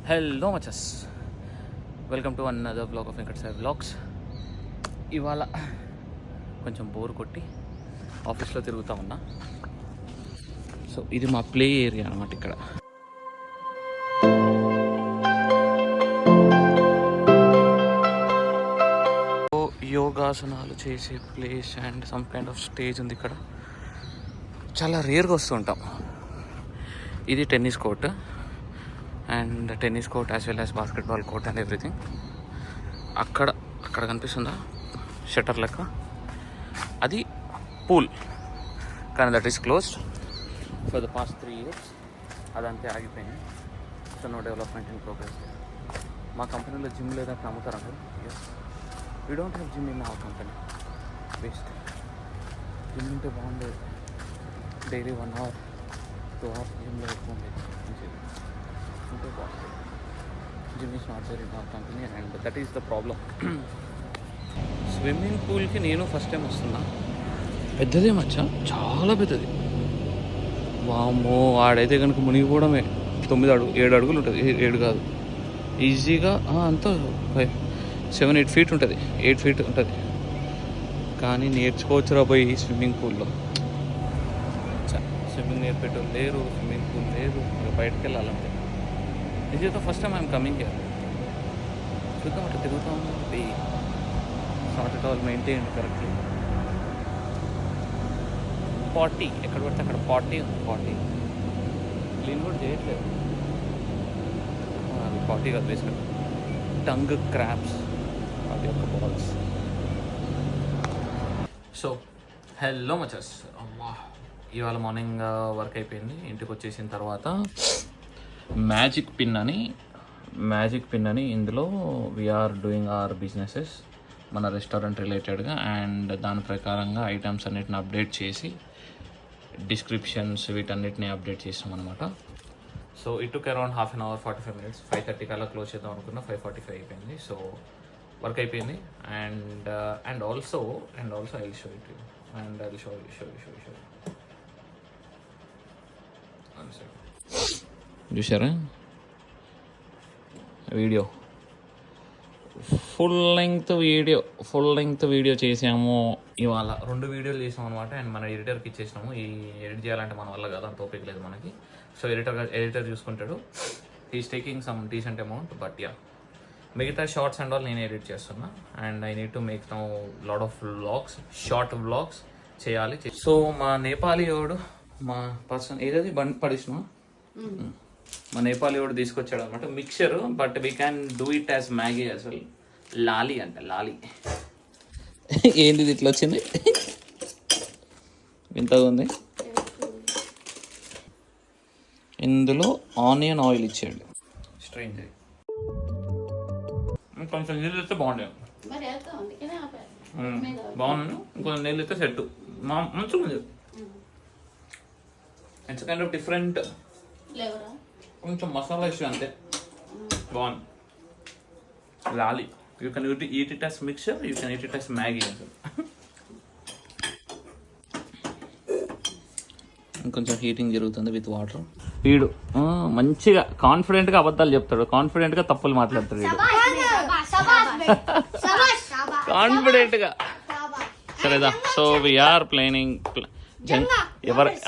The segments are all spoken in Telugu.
హలో మచస్, welcome to another blog of Venkat Sai blogs. ఇవాళ కొంచెం బోర్ కొట్టి ఆఫీస్లో తిరుగుతూ ఉన్నా. సో ఇది మా ప్లే ఏరియా అనమాట. ఇక్కడ యోగాసనాలు చేసే place and some kind of stage ఉంది ఇక్కడ. చాలా రేర్గా వస్తూ ఉంటాం. ఇది tennis court and tennis court as well as basketball court and everything. అక్కడ కనిపిస్తుందా షట్టర్ లెక్క, అది పూల్. కానీ that is closed for the past 3 years. అదంతే ఆగిపోయింది. So no development in progress. మా కంపెనీలో జిమ్ లేదా అమ్ముతారు అంటారు. Yes, we don't have gym in our company. Waste. Gym ఉంటే బాగుండేది. డైలీ 1 hour 2 hours జిమ్లో ఎక్కువ ఉండేది. ఉంటే బాగుంది. Gym is not there in our company and that is the problem. Swimming పూల్కి నేను ఫస్ట్ టైం వస్తున్నా. పెద్దదే మచ్చా, చాలా పెద్దది. వామ్మో, ఆడైతే కనుక మునిగిపోవడమే. 7 అడుగులు ఉంటుంది. 7 కాదు, ఈజీగా అంతా 7-8 feet ఉంటుంది. 8 feet ఉంటుంది. కానీ నేర్చుకోవచ్చు రాబోయి ఈ స్విమ్మింగ్ పూల్లో. స్విమ్మింగ్ నేర్పేటోళ్ళు లేరు, స్విమ్మింగ్ పూల్ లేదు. బయటకు వెళ్ళాలంటే ఇది అయితే first time I'm coming here. చూద్దాం, అట్లా తిరుగుతాం. Not at all maintain correctly. Party ఎక్కడ పడితే అక్కడ పార్టీ క్లీన్ కూడా చేయట్లేదు. అది పార్టీ కాదు, బేసిక్ టంగ్ క్రాబ్స్, అది ఒక బాల్స్. సో హలో మచస్, అమ్మా ఇవాళ మార్నింగ్ వర్క్ అయిపోయింది. ఇంటికి వచ్చేసిన తర్వాత మ్యాజిక్ పిన్ అని ఇందులో వీఆర్ డూయింగ్ అవర్ బిజినెసెస్, మన రెస్టారెంట్ రిలేటెడ్గా. అండ్ దాని ప్రకారంగా ఐటమ్స్ అన్నిటిని అప్డేట్ చేసి డిస్క్రిప్షన్స్ వీటన్నిటిని అప్డేట్ చేసాం అనమాట. So it took around 1/2 hour 45 minutes. 5:30 కల్లా క్లోజ్ చేద్దాం అనుకున్నా. 5:45 అయిపోయింది. సో వర్క్ అయిపోయింది. And also I will show it you and I will show చూసారా వీడియో? ఫుల్ లెంగ్త్ వీడియో చేసాము ఇవాళ. 2 వీడియోలు చేసాం అనమాట. అండ్ మన ఎడిటర్కి ఇచ్చేసినాము. ఈ ఎడిట్ చేయాలంటే మన వల్ల కాదు, అంత ఓపిక లేదు మనకి. సో ఎడిటర్ చూసుకుంటాడు. He's taking some decent amount. But yeah, మిగతా షార్ట్స్ అండ్ ఆల్ నేను ఎడిట్ చేస్తున్నా. And I need to make now lot of vlogs, short vlogs చేయాలి. సో మా నేపాలీయోడు, మా పర్సన్ ఏదైతే బండి పడిసినా, మా నేపాలీయోడు తీసుకొచ్చాడు అనమాట mixture. But we can do it as Maggi as well. Lali అంట, లాలీ. ఏంది ఇట్లా వచ్చింది, వింతగా ఉంది. ఇందులో ఆనియన్ ఆయిల్ ఇచ్చాడు. స్ట్రెయిన్ చేయి, కొంచెం నీళ్ళు ఇస్తే బాగుండేది. బాగున్నాను, ఇంకొంచెం నీళ్ళు ఇస్తే సెట్ మంచిగా ఉంది. ఇట్స్ కైండ్ ఆఫ్ డిఫరెంట్, కొంచెం మసాలా ఇష్యూ అంతే. బాగుంది. Lali, you can eat it as mixture, you can eat it as Maggi. ఇంకొంచెం హీటింగ్ జరుగుతుంది విత్ వాటర్. వీడు మంచిగా కాన్ఫిడెంట్గా అబద్ధాలు చెప్తాడు, కాన్ఫిడెంట్గా తప్పులు మాట్లాడతాడు వీడు. కాన్ఫిడెంట్గా. సరేదా? సో వీఆర్ ప్లానింగ్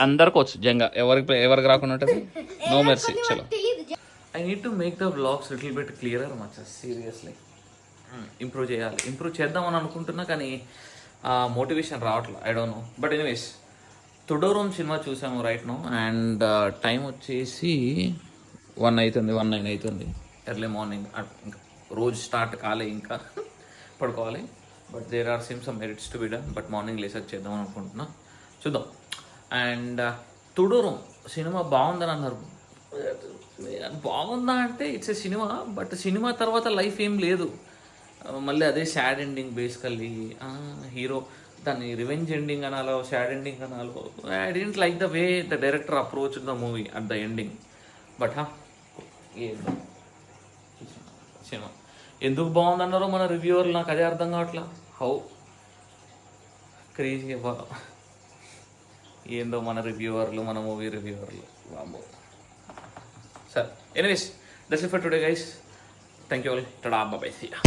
అందరికి వచ్చు జంగా. ఎవరికి రాకుండా ఉంటుంది. No mercy. చలో, I need to make the vlogs little bit clearer much. Seriously improve చేయాలి. ఇంప్రూవ్ చేద్దామని అనుకుంటున్నా, కానీ మోటివేషన్ రావట్లేదు. I don't know. But anyways, తుడోరూమ్ సినిమా చూసాము రైట్ నో. అండ్ టైం వచ్చేసి 1:09 అవుతుంది. Early morning. ఇంకా రోజు స్టార్ట్ కాలే, ఇంకా పడుకోవాలి. But there are some merits to be done. But morning లేసర్ చేద్దాం అనుకుంటున్నా, చూద్దాం. అండ్ తుడోరూమ్ సినిమా బాగుందని అన్నారు. బాగుందా అంటే ఇట్స్ ఏ సినిమా, బట్ సినిమా తర్వాత లైఫ్ ఏం లేదు. మళ్ళీ అదే సాడ్ ఎండింగ్. బేసికల్లీ హీరో దాన్ని రివెంజ్ ఎండింగ్ అనాలో, సాడ్ ఎండింగ్ అనాలో. I don't like the way the director approach the movie at the ending. But సినిమా ఎందుకు బాగుందన్నారో మన రివ్యూవర్లు, నాకు అదే అర్థం కావట్లా. హౌ క్రేజీ ఏందో మన రివ్యూవర్లు, మన మూవీ రివ్యూవర్లు. వామ్మో. సరే, anyways that's it for today guys. Thank you all. Tada, bye, see yeah.